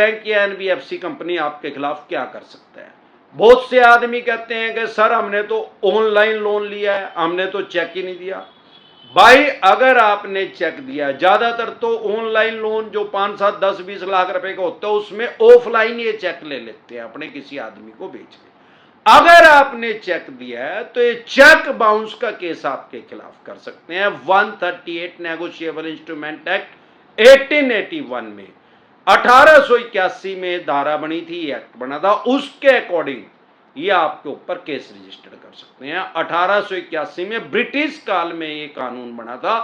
Bank या NBFC company आपके खिलाफ क्या कर सकता है। बहुत से आदमी कहते हैं कि सर हमने तो ऑनलाइन लोन लिया है, हमने तो चेक ही नहीं दिया। भाई अगर आपने चेक दिया, ज्यादातर तो ऑनलाइन लोन जो 5, 7, 10, 20 लाख रुपए का होता है उसमें ऑफलाइन ये चेक ले लेते हैं अपने किसी आदमी को बेच के। अगर आपने चेक दिया है तो ये चेक बाउंस का केस आपके खिलाफ कर सकते हैं 138 नेगोशिएबल इंस्ट्रूमेंट एक्ट 1881 में। 1881 में धारा बनी थी, एक्ट बना था, उसके अकॉर्डिंग ये आपके ऊपर केस रजिस्टर कर सकते हैं। 1881 में ब्रिटिश काल में ये कानून बना था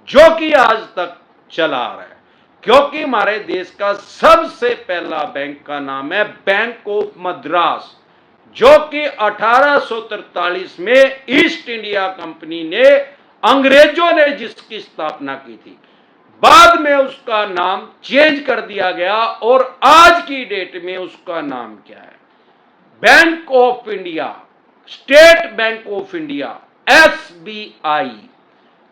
जो कि आज तक चला आ रहा है, क्योंकि हमारे देश का सबसे पहला बैंक का नाम है बैंक ऑफ मद्रास, जो कि 1843 में ईस्ट इंडिया कंपनी ने, अंग्रेजों ने जिसकी स्थापना की थी, बाद में उसका नाम चेंज कर दिया गया और आज की डेट में उसका नाम क्या है, bank of India, state bank of India, SBI.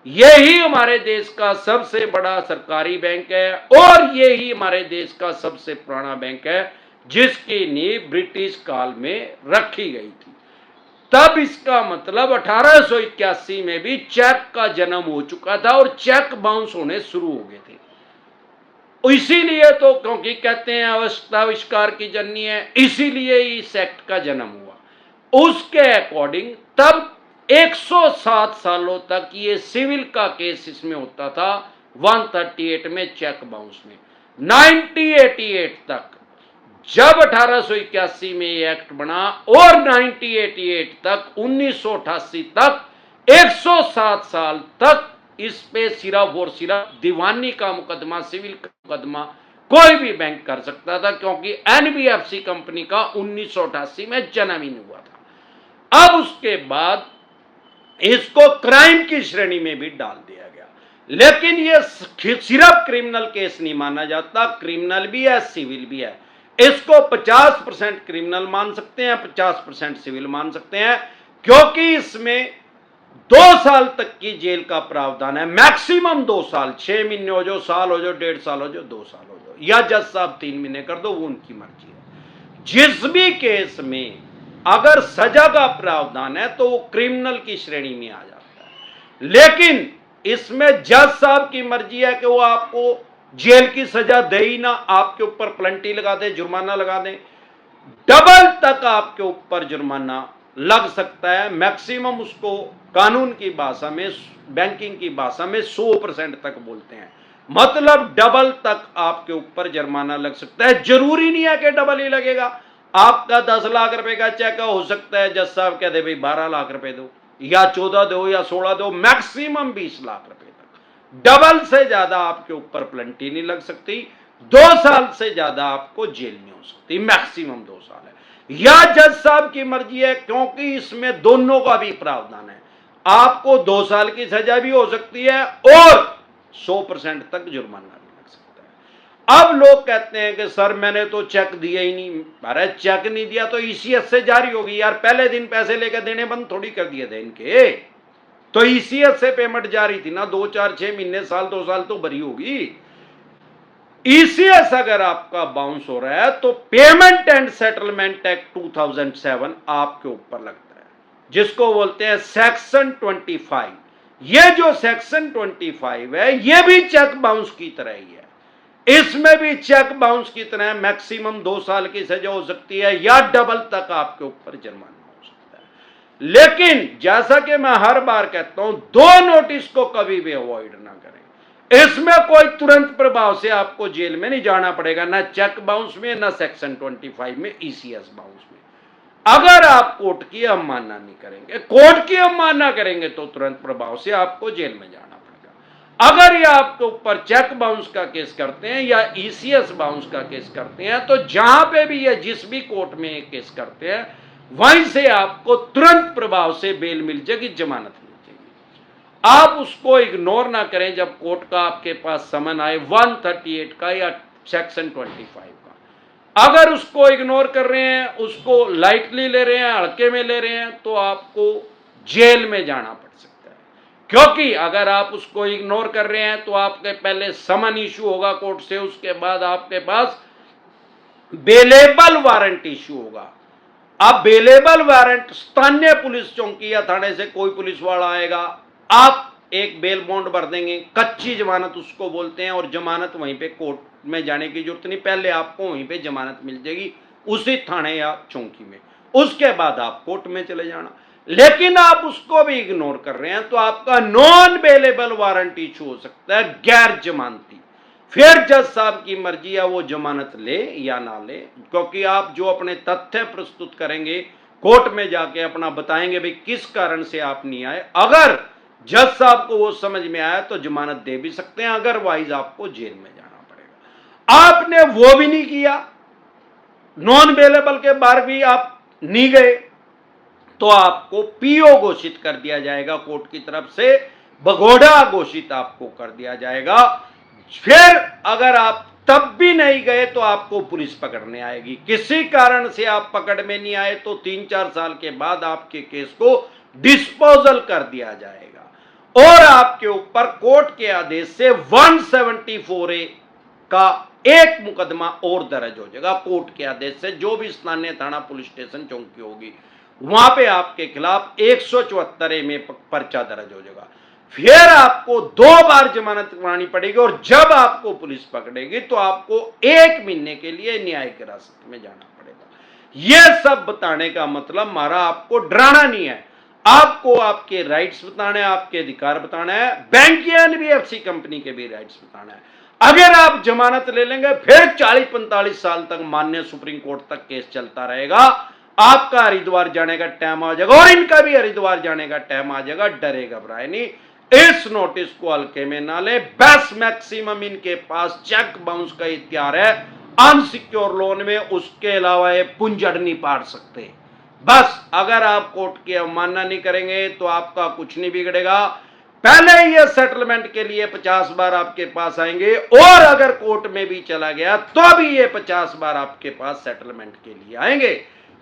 यही हमारे देश का सबसे बड़ा सरकारी बैंक है और यही हमारे देश का सबसे पुराना बैंक है जिसकी नींव ब्रिटिश काल में रखी गई थी। तब इसका मतलब 1881 में भी चेक का जन्म हो चुका था और चेक बाउंस होने शुरू हो गए थे। इसीलिए तो, क्योंकि कहते हैं अवस्था आविष्कार की जननी है, इसीलिए इस एक्ट का जन्म हुआ। उसके अकॉर्डिंग तब 107 सालों तक ये सिविल का केस इसमें होता था 138 में चेक बाउंस में। 1988 तक, जब 1881 में ये एक्ट बना और 1988 तक, 1988 तक 107 साल तक इस पे सिर्फ और सिर्फ दीवानी का मुकदमा, सिविल का मुकदमा कोई भी बैंक कर सकता था, क्योंकि एनबीएफसी कंपनी का 1988 में जन्म ही नहीं हुआ था। अब उसके बाद इसको क्राइम की श्रेणी में भी डाल दिया गया, लेकिन ये सिर्फ क्रिमिनल केस नहीं माना जाता, क्रिमिनल भी है, सिविल भी है। इसको 50% क्रिमिनल मान सकते हैं, 50% सिविल मान सकते हैं, क्योंकि इसमें 2 साल तक की जेल का प्रावधान है, मैक्सिमम 2 साल, 6 महीने हो जो, साल हो जो, 1.5 साल हो जो, 2 साल हो जो, या जज साहब 3 महीने कर दो, वो उनकी मर्जी है। जिस भी केस में अगर सजा का प्रावधान है तो वो क्रिमिनल की श्रेणी में आ जाता है, लेकिन इसमें जज साहब की मर्जी है कि वो आपको जेल की सजा दे ही ना, आपके ऊपर प्लेंटी लगा दे, जुर्माना लगा दे, डबल तक आपके ऊपर जुर्माना लग सकता है। मैक्सिमम उसको कानून की भाषा में, बैंकिंग की भाषा में 100% तक बोलते हैं, मतलब डबल तक आपके ऊपर जुर्माना लग सकता है। जरूरी नहीं है कि डबल ही लगेगा, आपका 10 लाख रुपए का चेक हो सकता है जज साहब कह दे भाई 12 लाख रुपए दो, या 14 दो, या 16 दो, मैक्सिमम 20 लाख रुपए तक। डबल से ज्यादा आपके ऊपर प्लेंटी नहीं लग सकती, 2 साल से ज्यादा आपको जेल में हो सकती, मैक्सिमम 2 साल है, या जज साहब की मर्जी है, क्योंकि इसमें दोनों का भी प्रावधान है। आपको 2 साल की सजा भी हो सकती है और 100% तक जुर्माना भी लग सकता है। अब लोग कहते हैं कि सर मैंने तो चेक दिया ही नहीं। अरे चेक नहीं दिया तो ईसीएस से जारी होगी यार, पहले दिन पैसे लेकर देने बंद थोड़ी कर दिए थे इनके, तो ईसीएस से पेमेंट जारी थी ना, 2, 4, 6 महीने, साल, 2 साल तो भरी होगी। ईसीएस अगर आपका बाउंस हो रहा है तो पेमेंट एंड सेटलमेंट एक्ट 2007 आपके ऊपर लगता है, जिसको बोलते हैं सेक्शन 25। ये जो सेक्शन 25 है ये भी चेक बाउंस की तरह ही है, इसमें भी चेक बाउंस की तरह मैक्सिमम 2 साल की सजा हो सकती है या डबल तक आपके ऊपर जुर्माना हो सकता है। लेकिन जैसा कि मैं हर बार कहता हूं, 2 नोटिस को कभी भी अवॉइड ना करें। इसमें कोई तुरंत प्रभाव से आपको जेल में नहीं जाना पड़ेगा, ना चेक बाउंस में, ना सेक्शन 25 में, ईसीएस बाउंस में। अगर आप कोर्ट की अवमानना नहीं करेंगे, कोर्ट की अवमानना करेंगे तो तुरंत प्रभाव से आपको जेल में जाना पड़ेगा। अगर ये आपके ऊपर चेक बाउंस का केस करते हैं या ईसीएस बाउंस का केस करते हैं, तो जहां पे भी ये जिस भी कोर्ट में ये केस करते हैं वहीं से आपको तुरंत प्रभाव से बेल मिल जाएगी, जमानत मिल जाएगी। आप उसको इग्नोर ना करें जब कोर्ट का आपके पास समन आए 138 का या सेक्शन 25 का। अगर उसको इग्नोर कर रहे हैं, उसको लाइटली ले रहे हैं, हल्के में ले रहे हैं, तो आपको जेल में जाना पड़ सकता है। क्योंकि अगर आप उसको इग्नोर कर रहे हैं तो आपके पहले समन इशू होगा कोर्ट से, उसके बाद आपके पास बेलेबल वारंट इश्यू होगा। अब बेलेबल वारंट स्थानीय पुलिस चौकी या थाने से कोई पुलिस वाला आएगा, आप एक बेल बॉन्ड भर देंगे, कच्ची जमानत उसको बोलते हैं, और जमानत वहीं पे कोर्ट में जाने की जरूरत नहीं, पहले आपको वहीं पे जमानत मिल जाएगी उसी थाने या चौकी में, उसके बाद आप कोर्ट में चले जाना। लेकिन आप उसको भी इग्नोर कर रहे हैं तो आपका नॉन बेलेबल वारंट इशू हो सकता है, गैर जमानती। फिर जज साहब की मर्जी है वो जमानत ले या ना ले, क्योंकि आप जो अपने तथ्य प्रस्तुत करेंगे कोर्ट में जाके अपना बताएंगे भाई किस कारण से आप नहीं आए। अगर जज साहब को वो समझ में आया तो जमानत दे भी सकते हैं, अदरवाइज आपको जेल में जाना पड़ेगा। आपने वो भी नहीं किया, नॉन बेलेबल के बाहर भी आप नहीं गए, तो आपको पीओ घोषित कर दिया जाएगा कोर्ट की तरफ से, भगोड़ा घोषित आपको कर दिया जाएगा। फिर अगर आप तब भी नहीं गए तो आपको पुलिस पकड़ने आएगी। किसी कारण से आप पकड़ में नहीं आए तो 3-4 साल के बाद आपके केस को डिस्पोजल कर दिया जाएगा और आपके ऊपर कोर्ट के आदेश से 174A का एक मुकदमा और दर्ज हो जाएगा। कोर्ट के आदेश से जो भी स्थानीय थाना पुलिस स्टेशन चौकी होगी वहां पे आपके खिलाफ 174A में पर्चा दर्ज हो जाएगा। फिर आपको 2 बार जमानत करानी पड़ेगी और जब आपको पुलिस पकड़ेगी तो आपको 1 महीने के लिए न्यायिक हिरासत में जाना पड़ेगा। यह सब बताने का मतलब हमारा आपको डराना नहीं है, आपको आपके राइट्स बताना है, आपके अधिकार बताना है, बैंक या एनबीएफसी कंपनी के भी राइट्स बताना है। अगर आप जमानत ले लेंगे फिर 40-45 साल तक माननीय सुप्रीम कोर्ट तक केस चलता रहेगा, आपका हरिद्वार जाने का टाइम आ जाएगा और इनका भी हरिद्वार जाने का टाइम आ जाएगा। डरे घबराए नहीं, इस नोटिस को हल्के में ना ले। बेस्ट मैक्सिमम इनके पास चेक बाउंस का इख्तियार है अनसिक्योर लोन में, उसके अलावा ये पुंजड़ नहीं पाड़ सकते। बस अगर आप कोर्ट की अवमानना नहीं करेंगे तो आपका कुछ नहीं बिगड़ेगा। पहले ये सेटलमेंट के लिए 50 बार आपके पास आएंगे और अगर कोर्ट में भी चला गया तो भी ये 50 बार आपके पास सेटलमेंट के लिए आएंगे,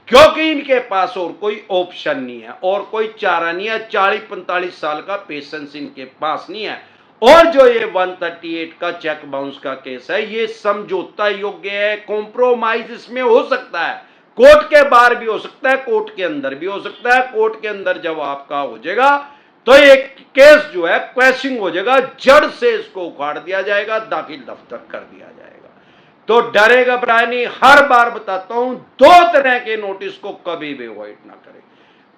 क्योंकि इनके पास और कोई ऑप्शन नहीं है और कोई चारा नहीं है। 40-45 साल का पेशेंस इनके पास नहीं है। और जो ये 138 का चेक बाउंस का केस है ये समझौता योग्य है, कॉम्प्रोमाइज इसमें हो सकता है, कोर्ट के बाहर भी हो सकता है, कोर्ट के अंदर भी हो सकता है। कोर्ट के अंदर जब आपका हो जाएगा तो एक केस जो है क्वैशिंग हो जाएगा, जड़ से इसको उखाड़ दिया जाएगा, दाखिल दफ्तर कर दिया जाएगा। तो डरे घबराए नहीं, हर बार बताता हूं 2 तरह के नोटिस को कभी भी अवॉइड ना करें।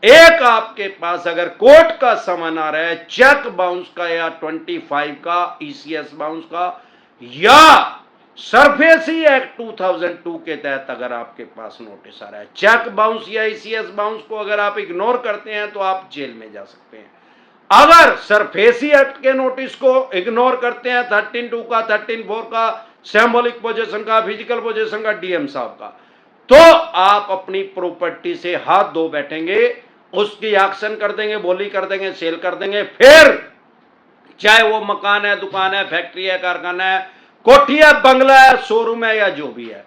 एक आपके पास अगर कोर्ट का समन आ रहा है चेक बाउंस का या 25 का ईसीएस बाउंस का या सरफेसी एक्ट 2002 के तहत अगर आपके पास नोटिस आ रहा है चेक बाउंस या ईसीएस बाउंस को अगर आप इग्नोर करते हैं तो आप जेल में जा सकते हैं। अगर सरफेसी एक्ट के नोटिस को इग्नोर करते हैं 13(2) का, 13(4) का, सिंबॉलिक पोजीशन का, फिजिकल पोजीशन का, डीएम साहब का, तो आप अपनी प्रॉपर्टी से हाथ धो बैठेंगे, उसकी एक्शन कर देंगे, बोली कर देंगे, सेल कर देंगे। फिर चाहे वो मकान है, दुकान है, फैक्ट्री है, कारखाना है, कोठी है, बंगला है, शोरूम है या जो भी है,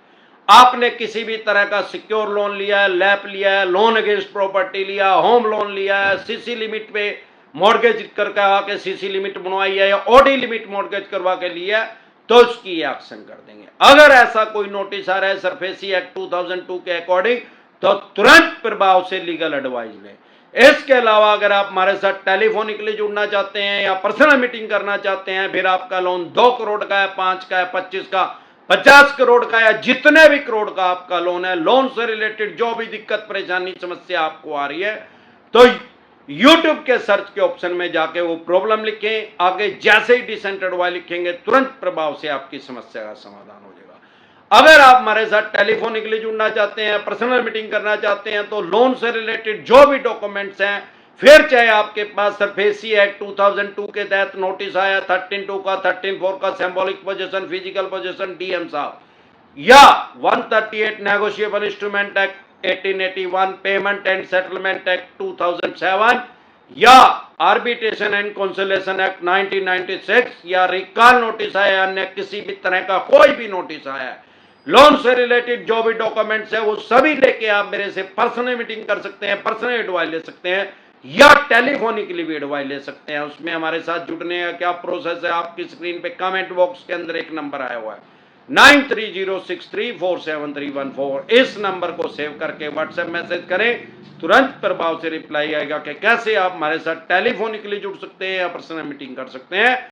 आपने किसी भी तरह का सिक्योर लोन लिया है, लैप लिया है, लोन अगेंस्ट प्रॉपर्टी लिया, होम लोन लिया है, सीसी लिमिट पे मॉर्गेज करवा के सीसी लिमिट बनवाई है या ओडी लिमिट मॉर्गेज करवा के लिया है, तो उसकी एक्शन कर देंगे। अगर ऐसा कोई नोटिस आ रहा है सरफेसी एक्ट 2002 के अकॉर्डिंग तो तुरंत प्रभाव से लीगल एडवाइस लें। इसके अलावा अगर आप हमारे साथ टेलीफोनिकली जुड़ना चाहते हैं या पर्सनल मीटिंग करना चाहते हैं, फिर आपका लोन 2 करोड़ का है, 5 का है, 25 का, 50 करोड़ का या जितने भी करोड़ का आपका लोन है, लोन से रिलेटेड जो भी दिक्कत परेशानी समस्या आपको आ रही है, तो YouTube के सर्च के ऑप्शन में जाके वो प्रॉब्लम लिखें, आगे जैसे ही डिसेंट एडवाइस लिखेंगे तुरंत प्रभाव से आपकी समस्या का समाधान हो जाएगा। अगर आप हमारे साथ टेलीफोनिकली जुड़ना चाहते हैं, पर्सनल मीटिंग करना चाहते हैं, तो लोन से रिलेटेड जो भी डॉक्यूमेंट्स हैं, फिर चाहे आपके पास सरफेसी एक्ट 2002 के तहत नोटिस आया 13(2) का, 13(4) का, symbolic position, physical position, DM साहब, या 138 negotiable instrument act 1881, payment and settlement act 2007, या आर्बिट्रेशन एंड कंसोलिडेशन एक्ट 1996, या रिकॉल नोटिस आया, अन्य किसी भी तरह का कोई भी नोटिस आया, लोन से रिलेटेड जो भी डॉक्यूमेंट्स है वो सभी लेके आप मेरे से पर्सनल मीटिंग कर सकते हैं, पर्सनल एडवाइस ले सकते हैं या टेलीफोनिकली भी एडवाइस ले सकते हैं। उसमें हमारे साथ जुड़ने का क्या प्रोसेस है, आपकी स्क्रीन पे कमेंट बॉक्स के अंदर एक नंबर आया हुआ है, 9306347314 इस नंबर को सेव करके व्हाट्सएप मैसेज करें, तुरंत प्रभाव से रिप्लाई आएगा कि कैसे आप हमारे साथ टेलीफोनिकली जुड़ सकते हैं या पर्सनल मीटिंग कर सकते हैं।